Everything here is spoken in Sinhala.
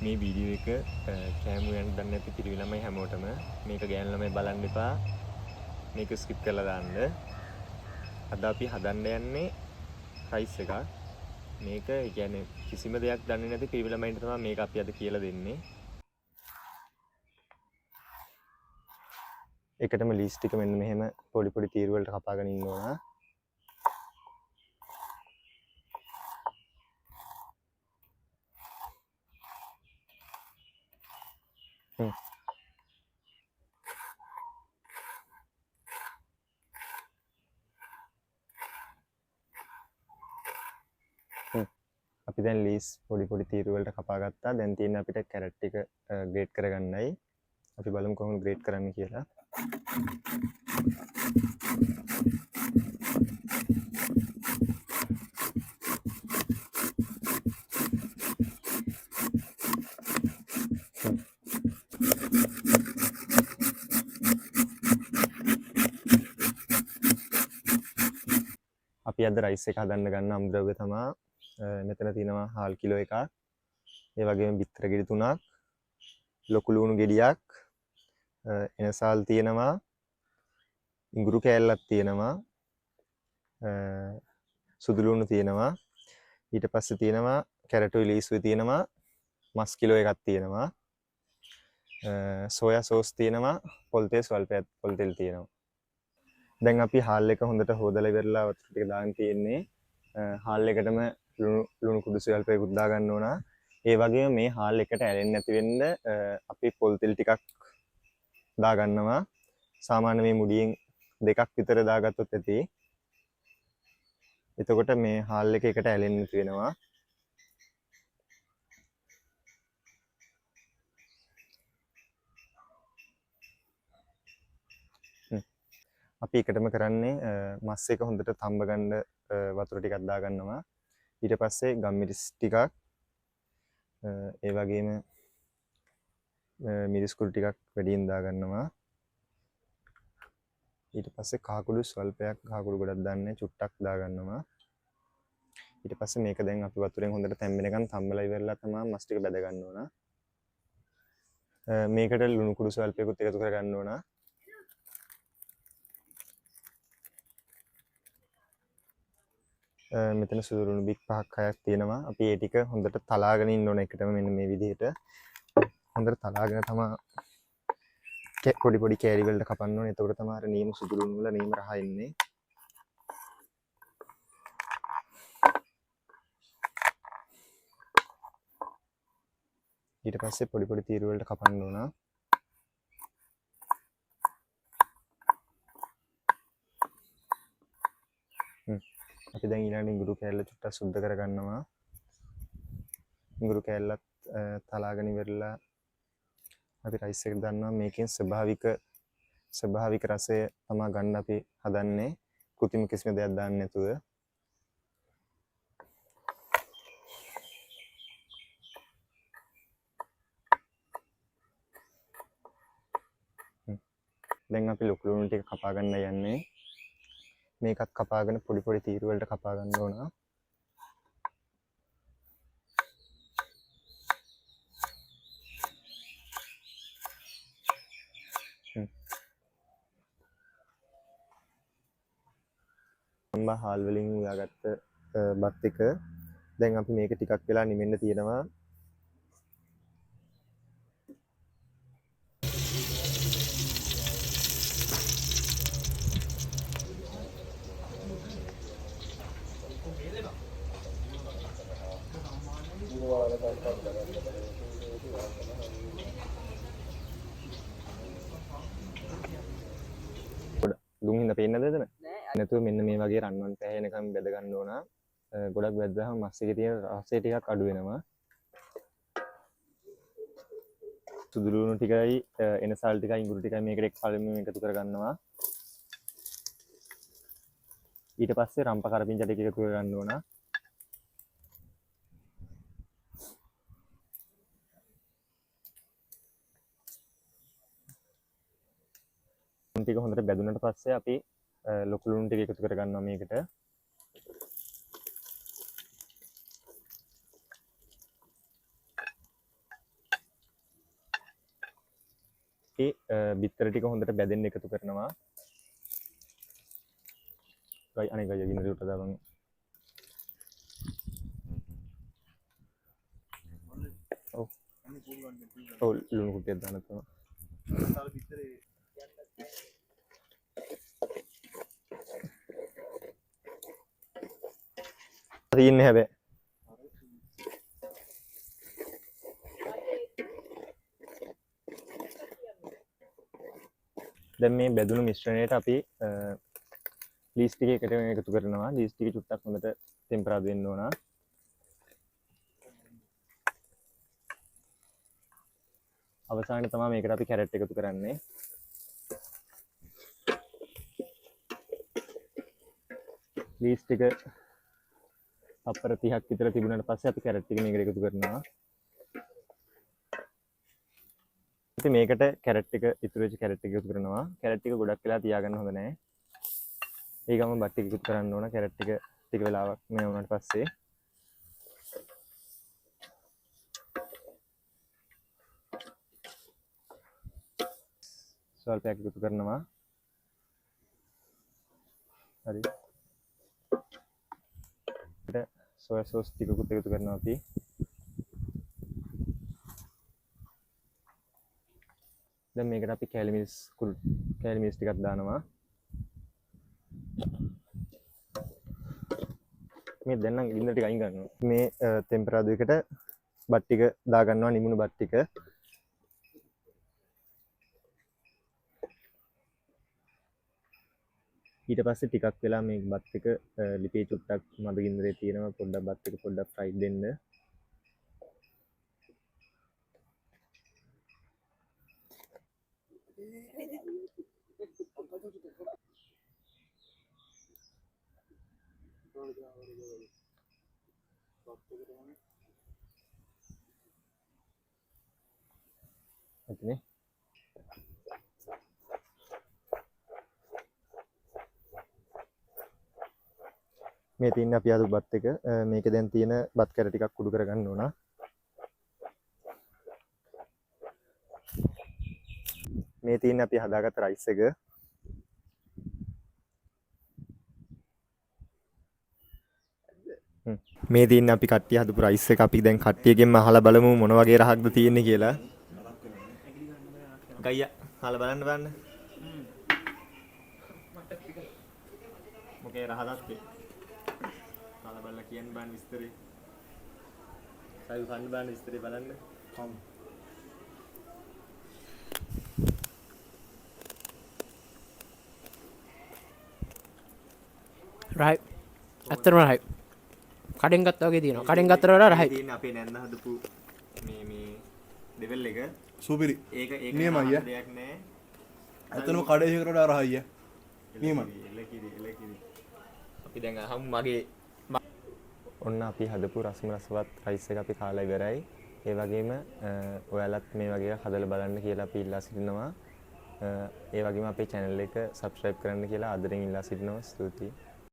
මේ වීඩියෝ එක කෑම යන දන්නේ නැති පිරිමි ළමයි හැමෝටම මේක ගෑනු ළමයි බලන්න එපා. මේක ස්කිප් කරලා දාන්න. අද අපි හදන්න යන්නේ රයිස් එකක්. මේක කියන්නේ කිසිම දෙයක් දන්නේ නැති පිරිමි ළමයින්ට තමයි මේක අපි අද කියලා දෙන්නේ. එකටම ලීස් ටික මෙන්න මෙහෙම පොඩි පොඩි තීරු වලට කපාගෙන ඉන්න ඕන. අපි දැන් ලීස් පොඩි පොඩි තීරු වලට කපා ගත්තා. දැන් තියෙන්නේ අපිට කැරට් ටික ග්‍රේට් කරගන්නයි. අපි බලමු කොහොමද ග්‍රේට් කරන්න කියලා. අපි අද රයිස් එක හදන්න ගන්න අමුද්‍රව්‍ය තමයි මෙතන තියෙනවා හාල් කිලෝ එකක්. ඒ වගේම බිත්තර ගෙඩි 3ක්, ලොකු ලුණු ගෙඩියක්, එනසාල් තියෙනවා, ඉඟුරු කෑල්ලක් තියෙනවා, සුදු ලුණු තියෙනවා. ඊට පස්සේ තියෙනවා කැරටුයි ලීසුයි තියෙනවා, මස් කිලෝ එකක් තියෙනවා. සෝයා සෝස් තියෙනවා, පොල් තෙල් ස්වල්පයක් පොල් තෙල් තියෙනවා. දැන් අපි හාල් එක හොඳට හොදලා ඉවරලා වතුර ටික දාන් තියෙන්නේ. හාල් එකටම ලුණු කුඩු ස්වල්පයකුත් දා ගන්න ඕන. ඒ වගේම මේ හාල් එකට ඇලෙන්නේ නැති වෙන්න අපි පොල් තෙල් ටිකක් දා ගන්නවා. සාමාන්‍ය මේ මුඩියෙන් දෙකක් විතර දාගත්තොත් ඇති. එතකොට මේ හාල් එක එකට ඇලෙන්නේ නැති වෙනවා. අපි එකටම කරන්නේ මස් එක හොඳට තම්බ ගන්න වතුර ටිකක් දා ගන්නවා. ඊට පස්සේ ගම්මිරිස් ටිකක් ඒ වගේම මිරිස් කුඩු ටිකක් වැඩියෙන් දා ගන්නවා. ඊට පස්සේ කහකුඩු ස්වල්පයක් කහකුඩු ගොඩක් දාන්නේ චුට්ටක් දා ගන්නවා. ඊට පස්සේ මේක දැන් අපි වතුරෙන් හොඳට තැම්බෙනකන් තම්බලා ඉවරලා තමයි මස් ටික බැද ගන්න ඕන. මේකට ලුණු කුඩු ස්වල්පයකුත් එකතු කර ගන්න ඕන. මෙතන සුදු ලුණු බික් 5ක් 6ක් තියෙනවා. අපි ඒ ටික හොඳට තලාගෙන ඉන්න ඕන එකටම මෙන්න මේ විදිහට. හොඳට තලාගෙන තමයි පොඩි පොඩි කෑලි වලට කපන්න ඕනේ. එතකොට තමයි අර නීම සුදු ලුණු වල නීම රහ එන්නේ. ඊට පස්සේ පොඩි පොඩි තීරු වලට කපන්න ඕන. අපි දැන් ඊළඟට ඉඟුරු කෑල්ල චුට්ටක් සුද්ධ කරගන්නවා. ඉඟුරු කෑල්ලත් තලාගෙන ඉවරලා අපි රයිස් එක දානවා. මේකෙන් ස්වභාවික රසය තමයි ගන්න අපි හදන්නේ. කෘතිම කිසිම දෙයක් දාන්නේ නැතුව. දැන් අපි ලොකු ලුණු ටික කපා ගන්න යන්නේ. මේකත් කපාගෙන පොඩි පොඩි තීරු වලට කපා ගන්න ඕන. අම්බා හාල් වලින් උයාගත්ත බත් එක දැන් අපි මේක ටිකක් වෙලා නිමෙන්න තියෙනවා. දුම් හින්දා පේන්නේ නැද්ද එතන? නැතුව මෙන්න මේ වගේ රන්වන් පැහැෙනකම් බෙද ගන්න ඕන. ගොඩක් බැද්දාම මස් එකේ තියෙන රසය ටිකක් අඩු වෙනවා. සුදු ලුණු ටිකයි එනසල් ටිකයි ඉඟුරු ටිකයි මේකට එක් පළවෙනිම එකතු කරගන්නවා. ඊට පස්සේ රම්ප කරපිංචා ටික එකතු කරගන්න ඕන. ටික හොඳට බැදුනට පස්සේ අපි ලොකු ලුණු ටික එකතු කරගන්නවා මේකට. අපි බිත්තර ටික හොඳට බැදෙන්න එකතු කරනවා. අනේ ගය ගින්න උට දාපන්. ඔව්. ඔව් ලුණු කුට්ටියක් දාන්න තමයි. තියෙන්නේ හැබැයි. දැන් මේ බැදුණු මිශ්‍රණයට අපි ලීස් ටික එකට එකතු කරනවා. ලීස් ටික චුට්ටක් හොඳට ටෙම්පරාදු වෙන්න ඕන. අවසානයේ තමයි මේකට අපි කැරට් එකතු කරන්නේ. ලීස් ටික තප්පර 30ක් විතර තිබුණාට පස්සේ අපි කැරට් ටික මේකට එකතු කරනවා. ඉතින් මේකට කැරට් ටික ඉතුරු වෙච්ච කැරට් ටික එකතු කරනවා. කැරට් ටික ගොඩක් වෙලා තියාගන්න හොඳ නැහැ. ඒ ගමන් බත් ටික එකතු කරන්න ඕන. කැරට් ටික ටික වෙලාවක් මේ වුණාට පස්සේ ස්වල්පයක් එකතු කරනවා. හරි. ඊට සෝයා සෝස් ටිකකුත් එකතු කරනවා අපි. දැන් මේකට අපි කැලිමිස් ටිකක් දානවා. මේ දැන් නම් ගින්න ටික අයින් කරනවා. මේ ටෙම්පරාදු එකට බත් ටික දා ගන්නවා, නිමුණු බත් ටික. ඊට පස්සේ ටිකක් වෙලා මේ බත් එක ලිපේ චුට්ටක් මද ගින්දරේ තියෙනවා. පොඩ්ඩක් බත් එක පොඩ්ඩක් ෆ්‍රයි දෙන්න. එතනේ මේ තියෙන අපි අද බත් එක මේකේ දැන් තියෙන බත් කැර ටිකක් කුඩු කරගන්න ඕන. මේ තියෙන අපි හදාගත්ත රයිස් එක. මේ තියෙන අපි කට්ටිය හදපු රයිස් එක අපි දැන් කට්ටියගෙන්ම අහලා බලමු මොන වගේ රහක්ද තියෙන්නේ කියලා. ගයියා අහලා බලන්න. මොකේ රහදක්ද? අහලා බලලා කියන්න බෑ විස්තරේ. සයිල් ගන්න බෑ විස්තරේ බලන්න. කොම්. right ඇත්තටම right කඩෙන් ගත්තා වගේ තියෙනවා කඩෙන් ගත්තට වඩා right තියෙන අපේ නැන්න හදපු මේ ලෙවල් එක සුපිරි ඒක නියමයි දෙයක් නෑ ඇත්තටම කඩේ එකකට වඩා රහයි නියමයි එලකිරි අපි දැන් අහමු මගේ ඔන්න අපි හදපු රසම රසවත් රයිස් එක අපි කාලා ඉවරයි ඒ වගේම ඔයාලත් මේ වගේ හදලා බලන්න කියලා අපි ඉල්ලා සිටිනවා ඒ වගේම අපේ channel එක subscribe කරන්න කියලා ආදරෙන් ඉල්ලා සිටිනවා ස්තුතියි